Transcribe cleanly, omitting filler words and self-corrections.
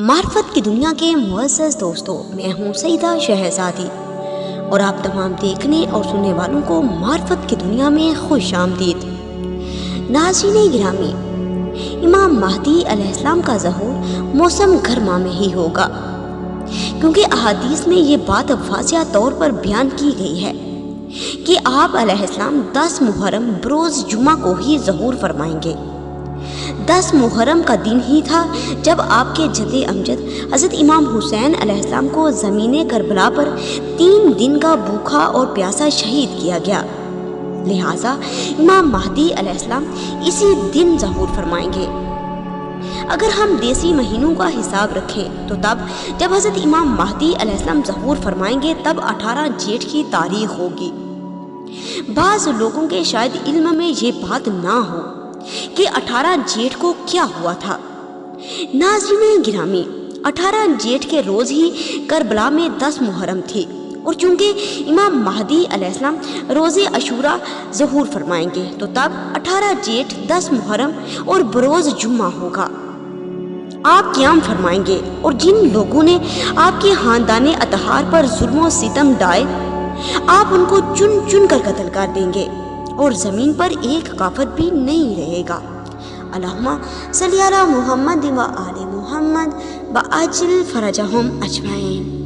معرفت کی دنیا کے معزز دوستوں، میں ہوں سیدہ شہزادی اور آپ تمام دیکھنے اور سننے والوں کو معرفت کی دنیا میں خوش آمدید۔ ناظرین گرامی، امام مہدی علیہ السلام کا ظہور موسم گرما میں ہی ہوگا، کیونکہ احادیث میں یہ بات واضح طور پر بیان کی گئی ہے کہ آپ علیہ السلام 10 محرم بروز جمعہ کو ہی ظہور فرمائیں گے۔ 10 محرم کا دن ہی تھا جب آپ کے جد امجد حضرت امام حسین علیہ السلام کو زمین کربلا پر 3 دن کا بھوکا اور پیاسا شہید کیا گیا، لہٰذا امام مہدی علیہ السلام اسی دن ظہور فرمائیں گے۔ اگر ہم دیسی مہینوں کا حساب رکھیں تو تب جب حضرت امام مہدی علیہ السلام ظہور فرمائیں گے تب 18 جیٹھ کی تاریخ ہوگی۔ بعض لوگوں کے شاید علم میں یہ بات نہ ہو کہ 18 جیٹھ کو کیا ہوا تھا۔ ناظرین گرامی، 18 جیٹھ کے روز ہی کربلا میں 10 محرم تھی، اور چونکہ امام مہدی علیہ السلام روز عاشوراء ظہور فرمائیں گے تو تب 18 جیٹھ 10 محرم اور بروز جمعہ ہوگا۔ آپ قیام فرمائیں گے اور جن لوگوں نے آپ کے خاندان اطہار پر ظلم و ستم ڈھائے، آپ ان کو چن چن کر قتل کر دیں گے اور زمین پر ایک کافر بھی نہیں رہے گا۔ اللہم صلی علی محمد و آل محمد وعجل فرجہم اجمعین۔